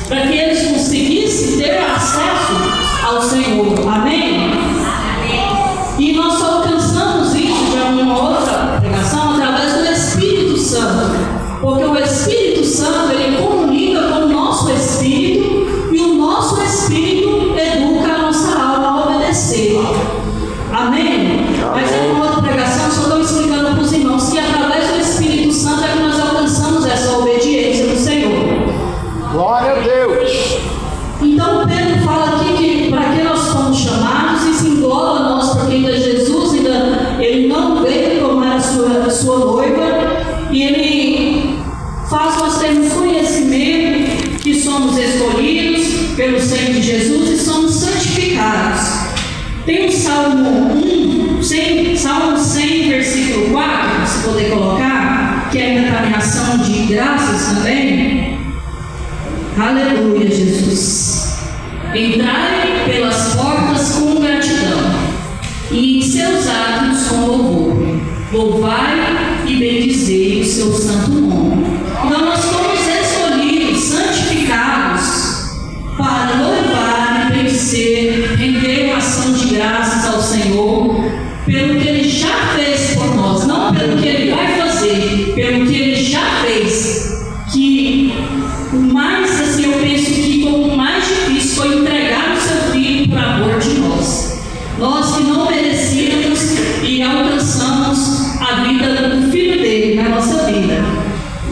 para que eles conseguissem ter acesso ao Senhor. Amém? E nós só alcançamos isso já numa outra pregação através do Espírito Santo, porque o Espírito Santo ele comunica com o nosso espírito e o nosso espírito educa a nossa alma a obedecer. Amém? Mas é uma outra pregação, só estou explicando para os irmãos que através do Espírito Santo é que nós alcançamos essa obediência do Senhor. Glória a Deus! Então Pedro fala aqui que para que nós fomos chamados, isso engloba nós, porque ainda Jesus ele não veio tomar a sua noiva, e ele faz nós termos conhecimento que somos escolhidos pelo sangue de Jesus e somos santificados. Tem o Salmo 100, versículo 4, se poder colocar, que é a minha ação de graças também. Aleluia, Jesus. Entrai pelas portas com gratidão, e em seus atos com louvor. Louvai e bendizei o seu santo nome. Então nós fomos escolhidos, santificados, para louvar e bendizer, render uma ação de graças ao Senhor, pelo que Ele já fez por nós, não pelo que Ele vai fazer, pelo que Ele já fez. Que o mais, assim, eu penso que o mais difícil foi entregar o seu filho por amor de nós. Nós que não merecíamos e alcançamos a vida do filho dele na nossa vida.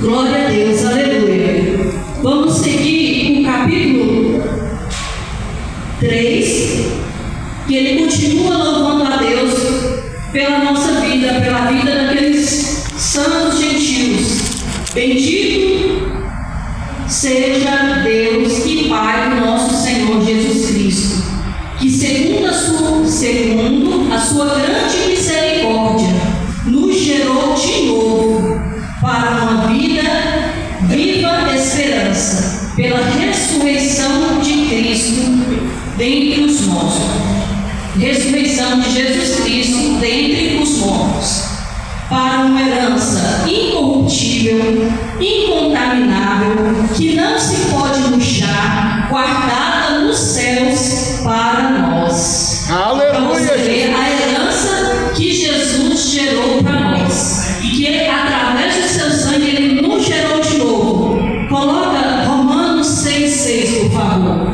Glória a Deus, aleluia. Vamos seguir o capítulo 3, que ele continua louvando a Deus pela nossa vida, pela vida daqueles santos gentios. Bendito seja Deus e Pai do nosso Senhor Jesus Cristo, que segundo a sua grande misericórdia, nos gerou de novo para uma vida viva esperança, pela ressurreição de Cristo dentre os mortos. Ressurreição de Jesus Cristo dentre os mortos, para uma herança incorruptível, incontaminável, que não se pode murchar, guardada nos céus para nós. Aleluia! A herança que Jesus gerou para nós, e que através do seu sangue ele nos gerou de novo. Coloca Romanos 6,6, por favor.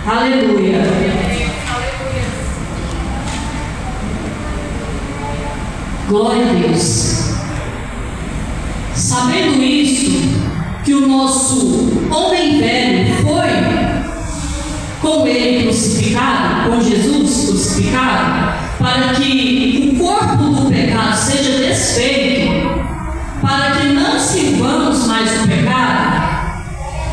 Aleluia! Glória a Deus. Sabendo isso, que o nosso homem velho foi com ele crucificado, com Jesus crucificado, para que o corpo do pecado seja desfeito, para que não sirvamos mais o pecado,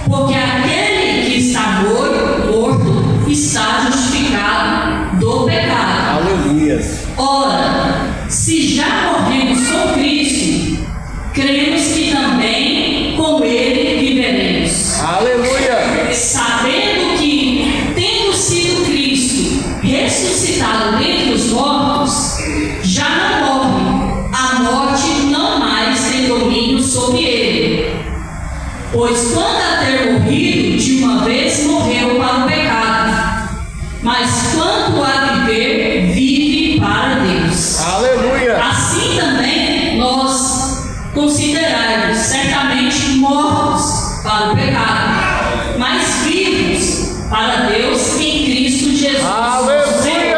porque aquele que está morto está justificado do pecado. Aleluia. Ora, se já morremos com Cristo, cremos que também com Ele viveremos. Aleluia! Sabendo que, tendo sido Cristo ressuscitado dentre os mortos, já não morre, a morte não mais tem domínio sobre ele. Pois quando a ter morrido de uma vez, morreu para o pecado, mas quanto a viver, vive para Deus. Aleluia! Assim também nós considerai-vos certamente mortos para o pecado, mas vivos para Deus em Cristo Jesus. Aleluia,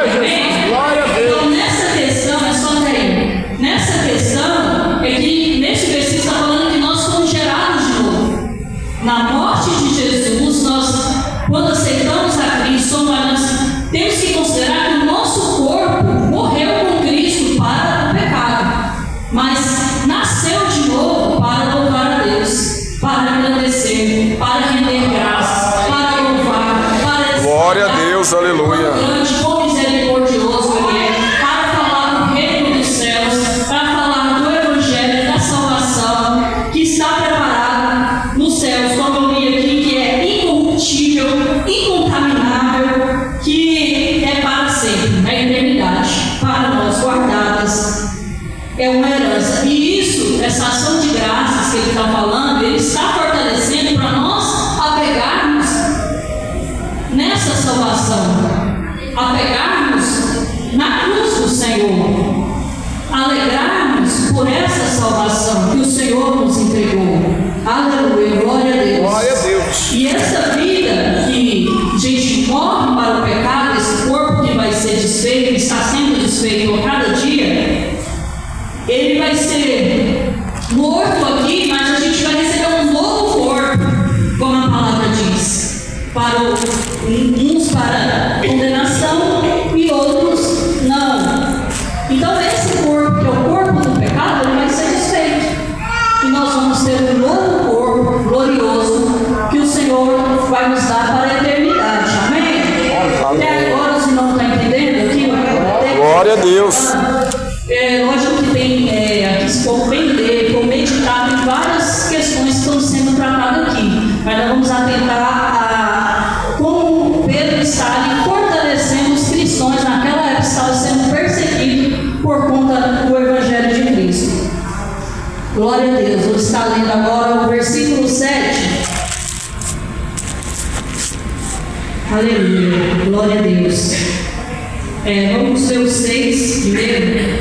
Jesus! Glória a Deus! Então nessa questão, é só daí. Nessa questão é que nesse versículo está falando que nós fomos gerados de novo. Na morte de Jesus, nós, quando aceitamos a Cristo, nós temos que considerar que o nosso corpo morreu com Cristo para o pecado, mas nasceu de novo para louvar a Deus, para agradecer, para render graças, para louvar, para Glória a Deus, aleluia. grande, quão misericordioso Ele é, para falar do reino dos céus, para falar do evangelho, da salvação, que está preparado nos céus, como eu li aqui, que é incorruptível, incontaminável, que é para sempre, na eternidade, para nós guardadas. É uma herança. E isso, essa ação de graças que ele está falando, ele está fortalecendo para nós apegarmos alegrarmos por essa salvação que o Senhor nos entregou. Aleluia, glória a Deus. Glória a Deus. E essa vida que a gente morre para o pecado, esse corpo que vai ser desfeito, está sendo desfeito a cada dia, ele vai ser morto aqui, mas a gente vai receber um novo corpo, como a palavra diz, para uns para condenação e outros não. Então esse corpo, que é o corpo do pecado, ele vai ser desfeito. E nós vamos ter um novo corpo glorioso que o Senhor vai nos dar para a eternidade. Amém? Até agora os irmãos estão entendendo aqui? Glória a Deus. Lógico que tem aqui se for ler, for meditar em várias questões que estão sendo tratadas aqui. Mas nós vamos atentar a como Pedro está ali fortalecendo os cristãos naquela época que estavam sendo perseguidos por conta do Evangelho de Cristo. Glória a Deus. Vou estar lendo agora o versículo 7. Aleluia. Glória a Deus. Vamos ler o 6 primeiro,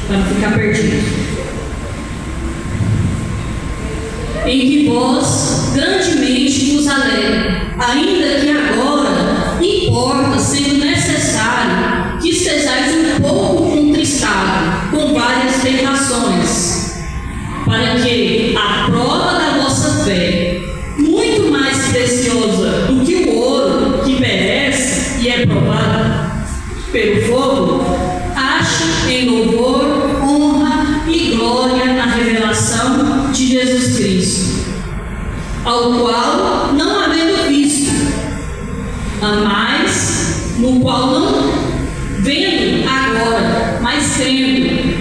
para não ficar perdido. Em que vós grandemente vos alegra, ainda que agora importa, sendo necessário, que estejais um pouco contristados com várias tentações, para que a prova da vossa fé, muito mais preciosa do que o ouro que perece e é provado pelo fogo, ache em louvor, honra e glória na revelação de Jesus Cristo, ao qual não havendo visto, mas no qual não vendo agora, mas crendo,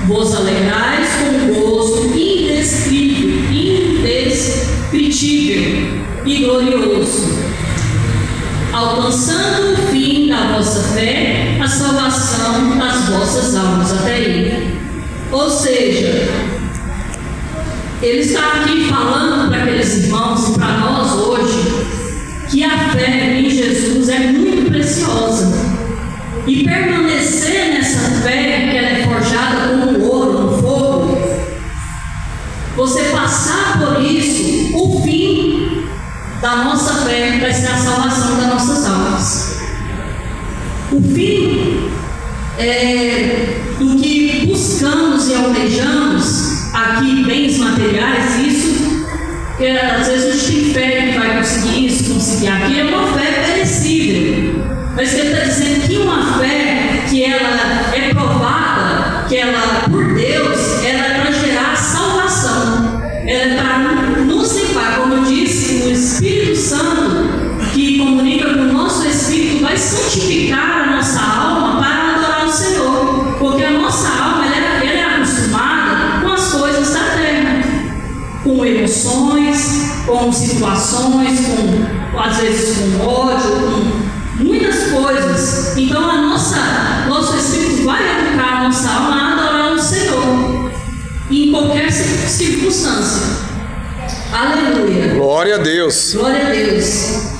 vos alegrais com gozo indescritível e glorioso, alcançando o fim da vossa fé, a salvação das vossas almas. Até aí. Ou seja, ele está aqui falando para aqueles irmãos e para nós hoje que a fé em Jesus é muito preciosa, e permanecer nessa fé, que ela é forjada como ouro no fogo, você passar por isso, o fim da nossa fé vai ser a salvação das nossas almas. O fim do que buscamos e almejamos aqui, bens materiais, isso, que às vezes a gente tem fé que vai conseguir isso, conseguir aquilo, é uma fé perecível. Mas ele está dizendo que uma fé que ela é provada, que ela, por Deus, ela é para gerar salvação, ela é para nos limpar, como eu disse, o Espírito Santo, que comunica com o nosso Espírito, vai santificar a nossa alma para adorar o Senhor, porque a nossa alma ela é acostumada com as coisas da terra, com emoções, com situações, às vezes com ódio, com muitas coisas. Então nosso Espírito vai educar a nossa alma a adorar o Senhor em qualquer circunstância. Aleluia. Glória a Deus. Glória a Deus.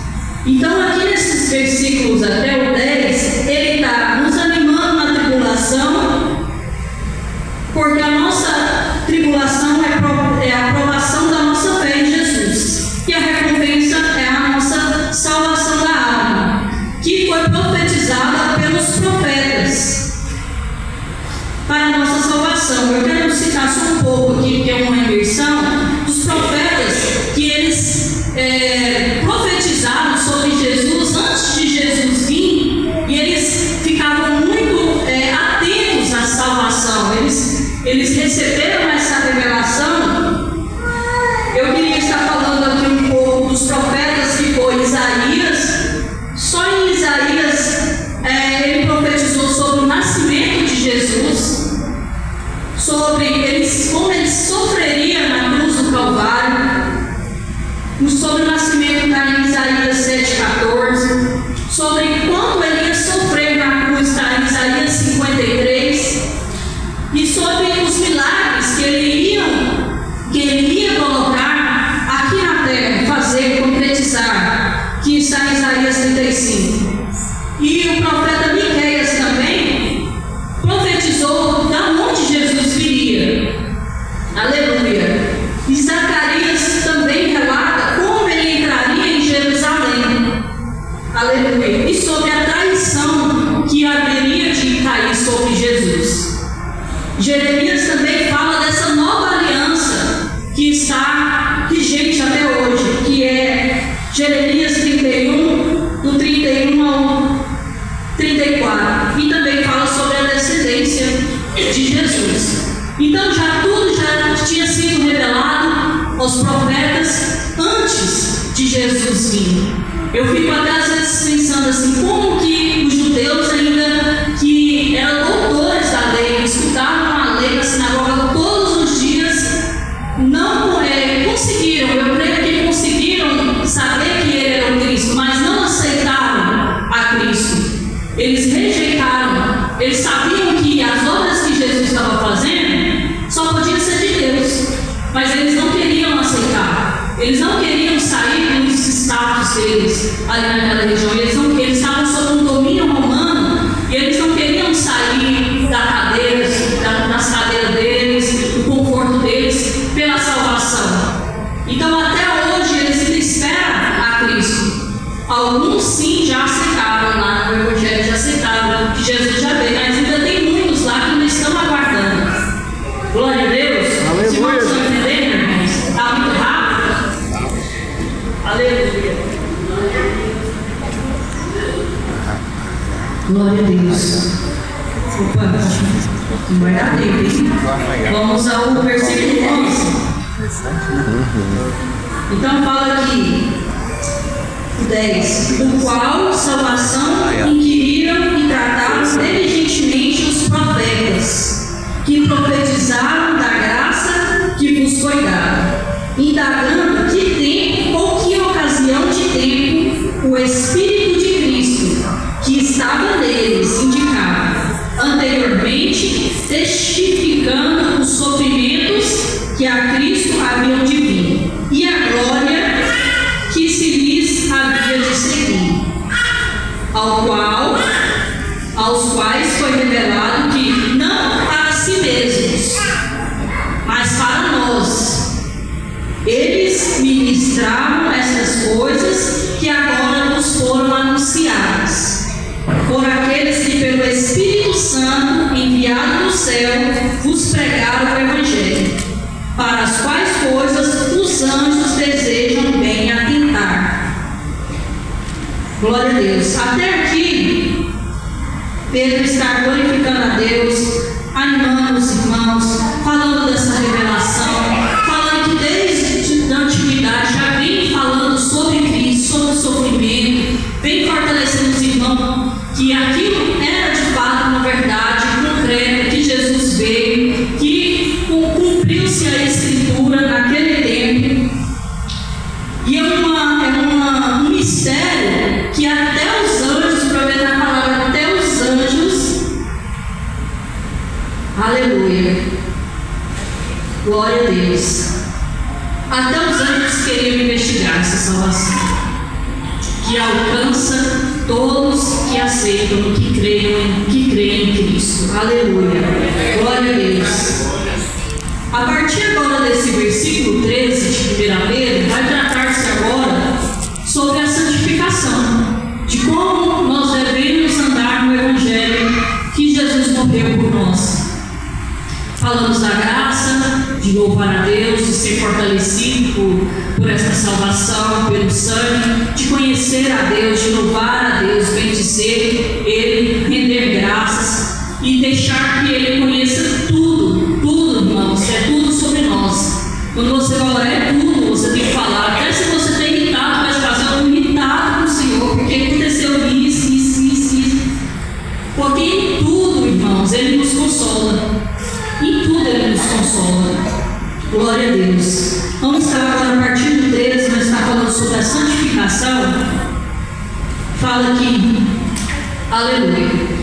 Então aqui nesses versículos até o 10, ele está nos animando na tribulação, porque a nossa tribulação é a aprovação da nossa fé em Jesus, e a recompensa é a nossa salvação da alma, que foi profetizada pelos profetas para a nossa salvação. Eu quero citar só um pouco aqui, que é uma inversão dos profetas, que eles profetizaram sobre Jesus antes de Jesus vir, e eles ficavam muito atentos à salvação. Eles receberam essa revelação. Eu queria estar falando aqui um pouco dos profetas, que foi Isaías. Só em Isaías ele profetizou sobre o nascimento de Jesus, sobre como ele sofreria na cruz do Calvário, sobre o nascimento está em Isaías 7,14, sobre quanto ele ia sofrer na cruz está em Isaías 53, e sobre os milagres que ele ia colocar aqui na terra, fazer, concretizar, que está em Isaías 35. E o profeta Miqueias também profetizou Jesus vinha. Eu fico até às vezes pensando assim, como que os judeus ainda, que eram doutores da lei, que estudavam a lei na sinagoga todos os dias, não conseguiram, eu creio que conseguiram saber que ele era o Cristo, mas não aceitaram a Cristo. Eles rejeitaram, eles sabiam que as obras que Jesus estava fazendo só podiam ser de Deus, mas eles não queriam aceitar, eles não queriam sair dos status deles ali naquela região, eles estavam sob um domínio romano e eles não queriam sair das cadeiras deles, do conforto deles, pela salvação. Então até hoje eles ainda esperam a Cristo. Alguns sim já aceitaram lá no Evangelho, já aceitaram que Jesus já veio, mas ainda tem muitos lá que ainda estão aguardando. Glória a Deus. Aleluia. Se vocês estão entendendo, irmãos, está muito rápido. Aleluia. Glória a Deus. Opa, não vai dar tempo, hein? Vamos ao versículo 11. Então fala aqui, 10: o qual salvação inquiriram e trataram diligentemente os profetas, que profetizaram da graça que vos foi dada, indagando que tempo ou que ocasião de tempo o Espírito de Cristo, que estava neles, indicava anteriormente, testificando os sofrimentos que a Cristo haviam de vir, e a glória que se lhes havia de seguir, aos quais foi revelado que não para si mesmos, mas para nós, eles ministravam essas coisas que agora nos foram anunciadas, por aqueles que pelo Espírito Santo, enviado do céu, vos pregaram o Evangelho, para as quais coisas os anjos desejam bem atentar. Glória a Deus. Até aqui, Pedro está glorificando a Deus, animando os irmãos, falando dessa revelação, falando que desde a antiguidade já vem falando sobre Cristo, sobre o sofrimento, vem fortalecendo os irmãos que aquilo era de fato uma verdade concreta, que Jesus veio, que cumpriu-se a Escritura naquele tempo. E é um mistério que até os anjos, para ver na palavra, até os anjos, aleluia, glória a Deus, até os anjos queriam investigar essa salvação, que alcança todos que aceitam, que creem em Cristo. Aleluia. Glória a Deus. A partir agora desse versículo 13 de 1 Pedro, vai tratar-se agora sobre a santificação, de como nós devemos andar no Evangelho que Jesus morreu por nós. Falamos da graça, de louvar a Deus, de ser fortalecido por esta salvação, pelo sangue, de conhecer a Deus, de louvar a Deus, bendizer Ele, render graças e deixar que Ele conheça tudo, irmãos, é tudo sobre nós. Quando você vai orar, é tudo, você tem que falar, até se você está irritado, vai fazer um irritado com o Senhor, porque aconteceu isso. Porque em tudo, irmãos, Ele nos consola. Em tudo Ele nos consola. Glória a Deus. Vamos estar agora a partir do 13, nós estamos falando sobre a santificação. Fala aqui, aleluia.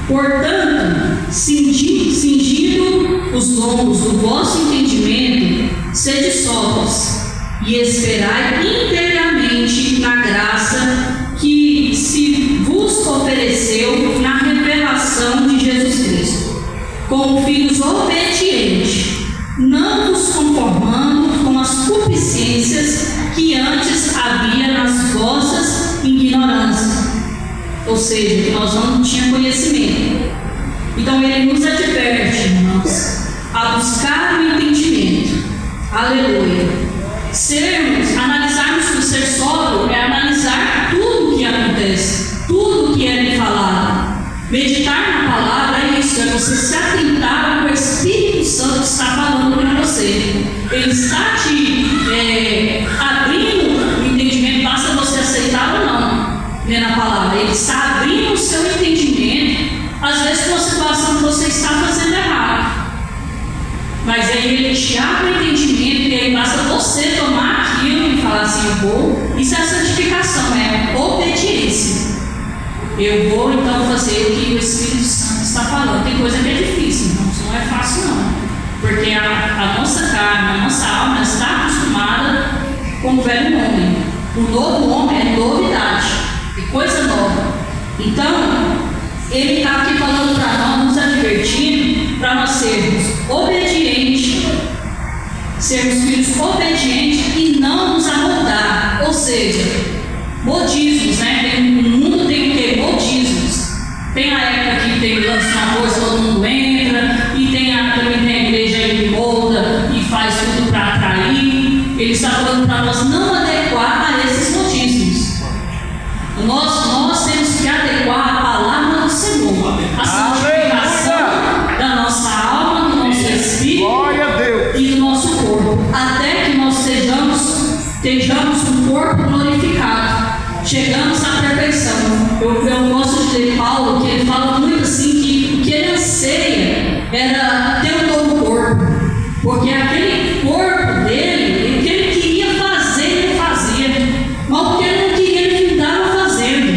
Portanto, cingindo os lombos do vosso entendimento, sede sóbrios e esperai inteiramente na graça que se vos ofereceu na revelação de Jesus Cristo, como filhos obedientes, não vos conformando com as concupiscências que antes havia nas vossas ignorâncias. Ou seja, que nós não tínhamos conhecimento. Então ele nos adverte, irmãos, a buscar o entendimento. Aleluia. Analisarmos o ser sóbrio é analisar tudo o que acontece, tudo o que é falado. Meditar na palavra é isso, é você se atentar ao que o Espírito Santo está falando para você. Ele está te abrindo ele te abre o entendimento e aí basta você tomar aquilo e falar assim, eu vou. Isso é santificação, é obediência. Eu vou então fazer o que o Espírito Santo está falando. Tem coisa que é difícil, então isso não é fácil não. Porque a nossa carne, a nossa alma está acostumada com o velho homem. O novo homem é novidade, é coisa nova. Então, ele está aqui falando para nós, nos advertindo, para nós sermos obedientes, sermos filhos obedientes e não nos amoldar. Ou seja, modismos, né? O mundo tem o quê? Modismos. Tem a época que tem lance uma coisa, todo mundo entra, e também tem a igreja aí que molda e faz tudo para atrair. Ele está falando para nós não adequar a esses modismos. Nós temos que adequar a palavra do Senhor, a santificação da nossa alma, do nosso espírito e do nosso corpo, até que nós estejamos com o corpo glorificado, chegamos à perfeição. Eu gosto de ler Paulo, que ele fala muito assim, que o que ele anseia era ter um novo corpo, porque aquele corpo dele, o que ele queria fazer, ele fazia, mas o que ele não queria, ele não estava fazendo.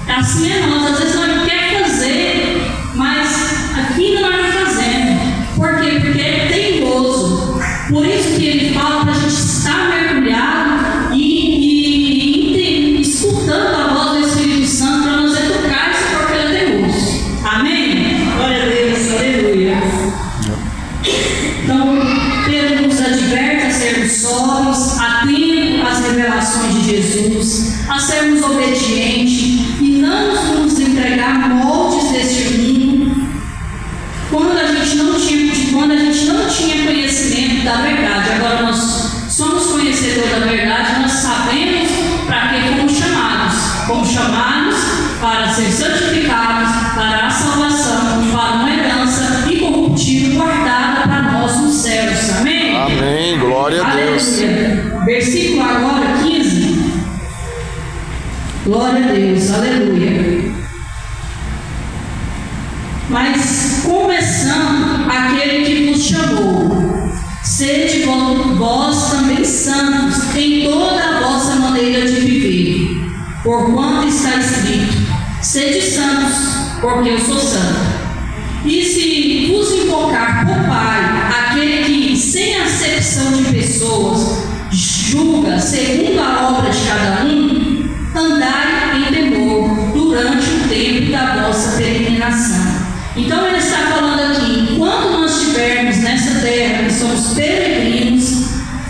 Assim é nós, às vezes nós quer fazer, mas aqui nós não fazemos. Por quê? Porque é teimoso. Por isso que ele fala para a gente estar mergulhado e escutando a voz do Espírito Santo para nos educar esse corpo ele é teimoso. Amém? Glória a Deus, aleluia. Então, Pedro nos adverte a sermos sóbrios, atentos às revelações de Jesus, a sermos obedientes e não nos entregar a moldes deste mundo quando a gente não tinha conhecimento da verdade. Agora nós somos conhecedores da verdade, nós sabemos para que fomos chamados. Fomos chamados para ser santificados, para a salvação, para uma herança incorruptível guardada para nós nos céus. Amém? Amém. Glória a Deus. Aleluia. Versículo agora 15. Glória a Deus. Aleluia. Mas começando aquele que vos chamou, sede vós também santos em toda a vossa maneira de viver, porquanto está escrito, sede santos, porque eu sou santo. E se vos invocar por Pai, aquele que sem acepção de pessoas julga segundo a obra de cada um, andai em temor durante o tempo da vossa peregrinação. Então ele está falando aqui, enquanto nós estivermos nessa terra, que somos peregrinos,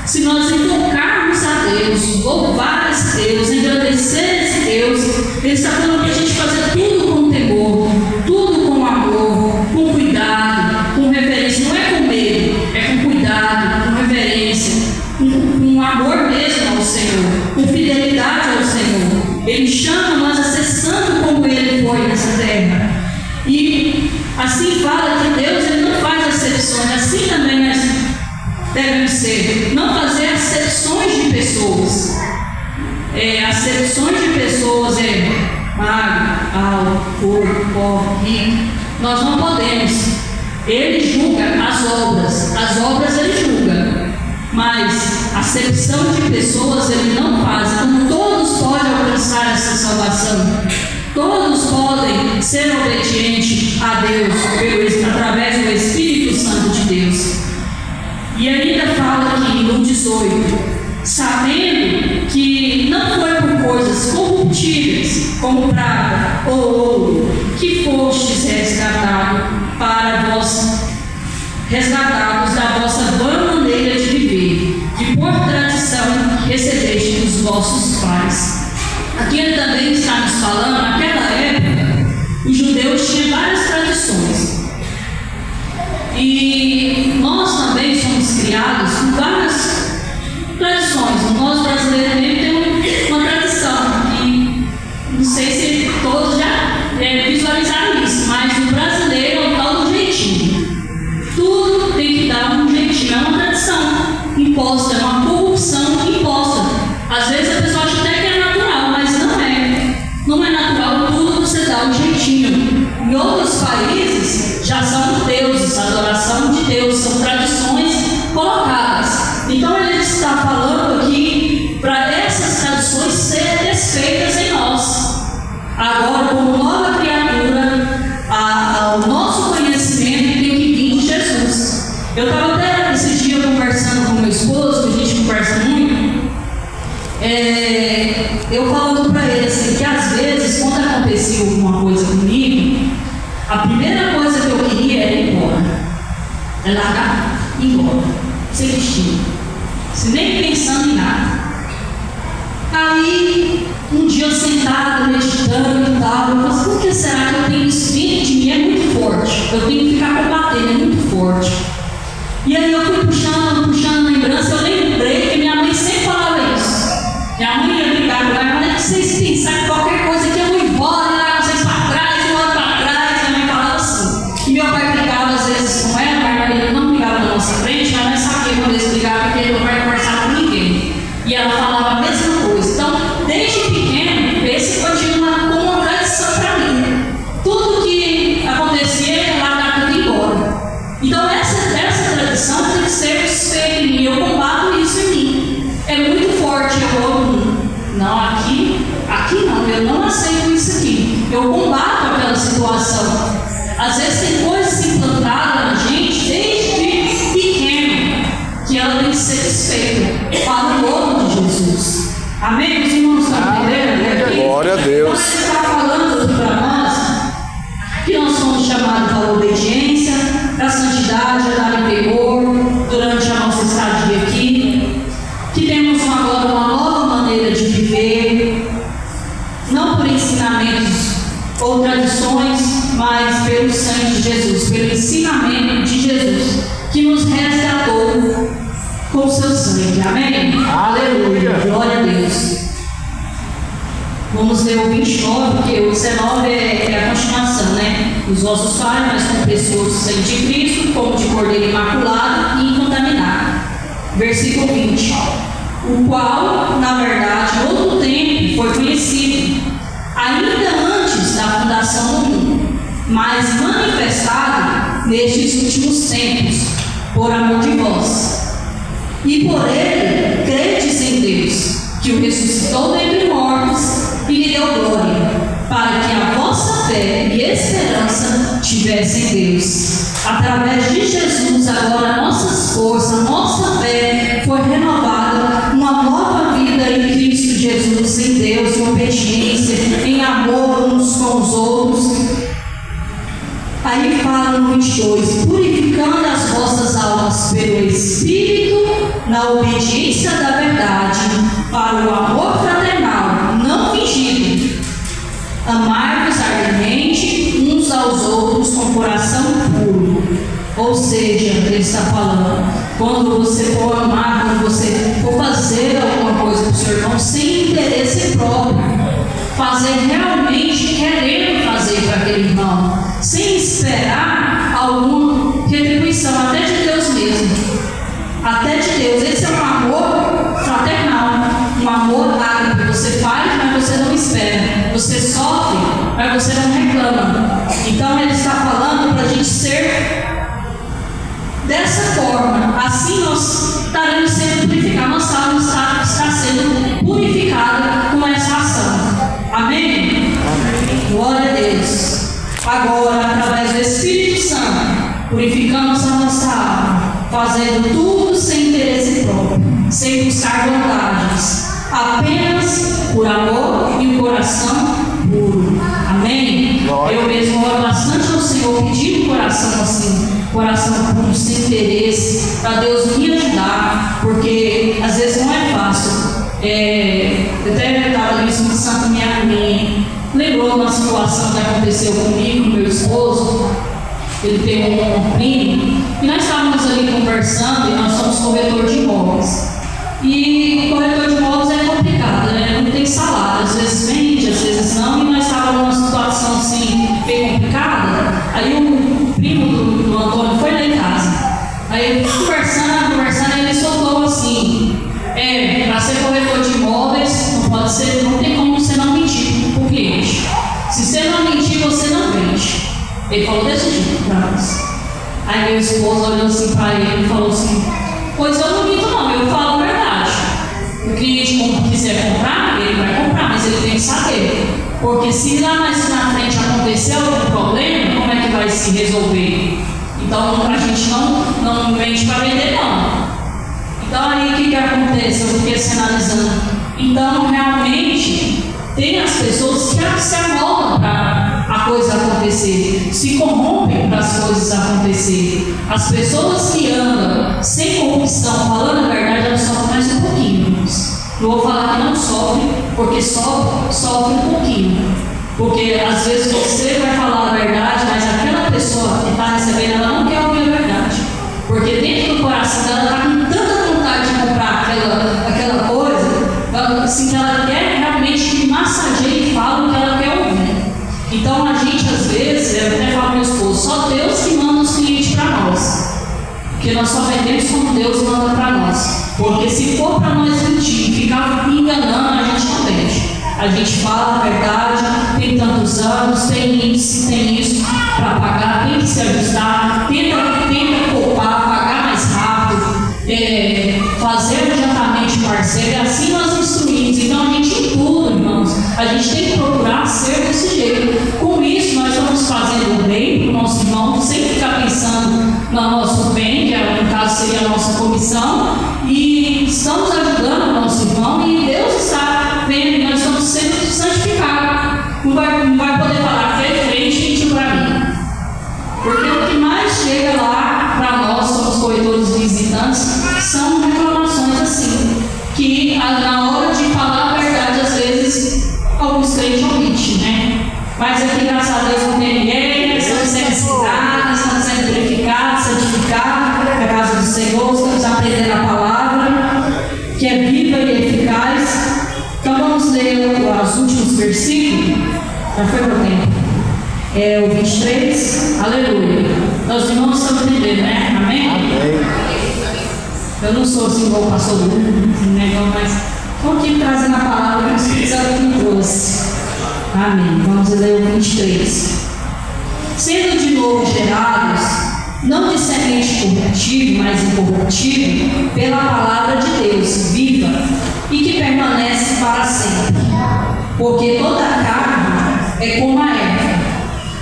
se nós invocarmos a Deus, louvar esse Deus, agradecer esse Deus, ele está falando para a gente fazer tudo com temor, tudo com amor, com cuidado, com reverência. Não é com medo, é com cuidado, com reverência, com amor mesmo ao Senhor, com fidelidade ao Senhor. Ele chama nós a ser santo como ele foi nessa terra. E assim fala que Deus ele não faz acepções, assim também nós devemos ser, não fazer acepções de pessoas. Acepções de pessoas magro, alto, gordo, pobre, rico. Nós não podemos. Ele julga as obras ele julga, mas acepção de pessoas ele não faz. Então todos podem alcançar essa salvação. Todos podem ser obedientes a Deus através do Espírito Santo de Deus. E ainda fala aqui no 18, sabendo que não foi por coisas corruptíveis, como prata ou ouro, que fostes resgatados da vossa vã maneira de viver, que por tradição recebeste dos vossos pais. Aqui ele também está nos falando, naquela época, os judeus tinham várias tradições. E nós também somos criados com várias tradições. Nós brasileiros também temos uma tradição, que não sei se todos já visualizaram isso, mas o brasileiro é o tal do jeitinho. Tudo tem que dar um jeitinho, é uma tradição imposta, é uma corrupção imposta. Às vezes a pessoa acha até que é natural, mas não é. Não é natural, tudo você dá um jeitinho. Em outros países já são deuses, adoração de Deus, são tradições eu falando para ele assim, que às vezes, quando acontecia alguma coisa comigo, a primeira coisa que eu queria era ir embora. É largar, ir embora, sem destino, sem nem pensando em nada. Aí, um dia eu sentada, meditando e tal, eu falei assim, por que será que eu tenho isso dentro de mim? É muito forte, eu tenho que ficar combatendo, é muito forte. E aí eu fui puxando lembrança, eu lembrei que minha mãe sempre falava isso. Minha mãe ia brigar com ela, mas vocês pensaram que qualquer coisa que eu vou embora, e lá vocês para trás, e lá para trás, minha mãe falava assim. E meu pai brigava às vezes com ela, mas ele não brigava na nossa frente, mas nós sabíamos quando eles brigavam, porque meu pai não conversava com ninguém. E ela falava a mesma coisa. Então, desde pequeno, esse continua como uma tradição para mim. Tudo que acontecia, eu largava tudo embora. Então, essa tradição tem que ser desfeita em mim. Eu combato isso em mim. É muito forte. Não, aqui não, eu não aceito isso aqui. Eu combato aquela situação. Às vezes tem coisas implantadas na gente desde pequeno que ela tem que ser desfeita para o nome de Jesus. Amém? Os irmãos estão entendendo? Glória a Deus. Mas ele está falando para nós que nós somos chamados para a obediência, para a santidade, a dar em temor durante a nossa estadia aqui, que temos agora uma nova maneira de viver, não por ensinamentos ou tradições, mas pelo sangue de Jesus, pelo ensinamento de Jesus, que nos resgatou com o seu sangue. Amém? Aleluia! Glória a Deus. Vamos ler o 29, porque o 19 é a continuação, né? Os vossos pais, mas com pessoas do sangue de Cristo, como de cordeiro imaculado e incontaminado. Versículo 20. O qual, na verdade, em outro tempo foi conhecido, ainda antes da fundação do mundo, mas manifestado nestes últimos tempos, por amor de vós. E por ele, credes em Deus, que o ressuscitou dentre mortos e lhe deu glória, para que a vossa fé e esperança tivessem em Deus. Através de Jesus, agora nossas forças, nossa fé foi renovada, uma nova vida em Cristo Jesus, em Deus, em obediência, em amor uns com os outros. Aí fala no 22, purificando as vossas almas pelo Espírito, na obediência da verdade, para o amor fraternal, não fingido. Amai-vos ardentemente uns aos outros com coração puro. Ou seja, ele está falando, quando você for amar, quando você for fazer alguma coisa para o seu irmão, sem interesse próprio, fazer realmente querendo fazer para aquele irmão, sem esperar alguma retribuição, até de Deus mesmo. Até de Deus. Esse é um amor fraternal, um amor ágape. Você faz, mas você não espera. Você sofre, mas você não reclama. Então ele está falando para a gente ser dessa forma. Assim nós estaremos sendo purificados. Nossa alma está sendo purificada com essa ação. Amém? Amém. Glória a Deus. Agora, através do Espírito Santo, purificamos a nossa alma, fazendo tudo sem interesse próprio, sem buscar vantagens, apenas por amor e um coração puro. Amém? Glória. Eu mesmo oro bastante ao Senhor, pedindo um coração assim, coração puro, sem interesse, para Deus me ajudar, porque às vezes não é fácil. Eu até estava no Espírito Santo me lembrou uma situação que aconteceu comigo, com meu esposo. Ele tem um primo, e nós estávamos ali conversando, e nós somos corretor de imóveis. E corretor de imóveis é complicado, né? Não tem salário, às vezes vende, às vezes não, e nós estávamos numa situação assim, bem complicada. Aí o primo do Antônio foi lá em casa. Aí conversando, ele soltou assim: para ser corretor de imóveis, não tem como você não mentir para o cliente. Se você não mentir, você não vende. Ele falou desse jeito para nós. Aí meu esposo olhou assim para ele e falou assim: pois eu não minto não, eu falo a verdade. O cliente quiser comprar, ele vai comprar, mas ele tem que saber. Porque se lá mais na frente acontecer algum problema, como é que vai se resolver? Então a gente não mente para vender não. Então aí o que acontece? Eu fiquei assim analisando. Então, realmente, tem as pessoas que se amoldam para a coisa acontecer, se corrompem para as coisas acontecerem. As pessoas que andam sem corrupção, falando a verdade, elas sofrem mais um pouquinho. Não vou falar que não sofrem, porque sofre um pouquinho. Porque às vezes você vai falar a verdade, mas aquela pessoa que está recebendo, ela não quer ouvir a verdade. Porque dentro do coração dela está com tanta vontade de comprar aquela coisa, assim, que ela quer realmente que massageie e fale o que ela quer ouvir. Então a gente, às vezes, eu até falo ao meu esposo, só Deus que manda os clientes para nós. Porque nós só vendemos como Deus manda para nós. Porque se for para nós mentir, ficar enganando, a gente não vende. A gente fala a verdade, tem tantos anos, tem isso para pagar, tem que se ajustar, tenta poupar, pagar mais rápido, fazer adiantamente parceiro, e assim nós instruímos. Então a gente em tudo, irmãos, a gente tem que procurar ser desse jeito. Com isso nós estamos fazendo bem para o nosso irmão, sem ficar pensando no nosso bem, que no caso seria a nossa comissão, e estamos ajudando o nosso irmão, e Deus está vendo, nós estamos sendo santificados. Não vai poder falar que é crente e mentiu para mim. Porque o que mais chega lá para nós, somos corretores e visitantes, são reclamações assim, que na hora de falar a verdade, às vezes, alguns crentes omitem, né? Mas aqui, graças a Deus, não tem ninguém, estamos sendo ensinados, estamos sendo purificados, santificados, na casa do Senhor, estamos aprendendo a palavra, que é viva e eficaz. Então vamos ler os últimos versículos. Já foi meu tempo. O 23. Aleluia. Nós irmãos estamos entendendo, né? Amém? Amém. Eu não sou assim igual o pastor né? Mas estou aqui trazendo a palavra que o Espírito Santo me trouxe. Amém. Vamos ler o 23. Sendo de novo gerados, não de semente corruptível, mas incorruptível, pela palavra de Deus, viva, e que permanece para sempre. Porque toda a carne é como a erva,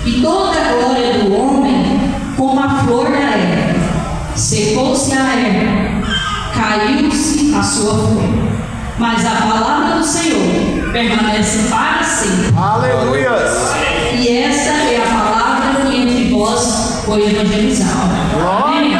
e toda a glória do homem como a flor da erva. Secou-se a erva, caiu-se a sua flor, mas a palavra do Senhor permanece para sempre. Aleluia! E essa é a palavra que entre vós foi evangelizada. Amém?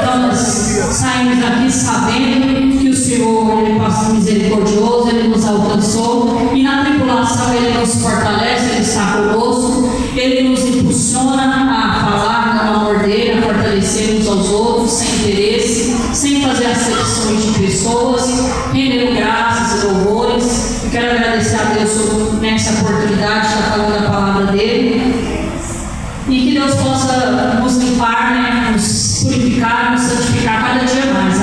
Então nós saímos daqui sabendo que o Senhor, Ele é misericordioso, Ele nos alcançou, e na tribulação Ele nos fortalece, Ele está conosco, Ele nos impulsiona a falar no amor dEle, a fortalecer uns aos outros, sem interesse, sem fazer acepções de pessoas, rendendo graças e louvores. Eu quero agradecer a Deus nessa oportunidade de estar falando a palavra dEle, e que Deus possa nos limpar, né, nos purificar, nos santificar cada dia mais.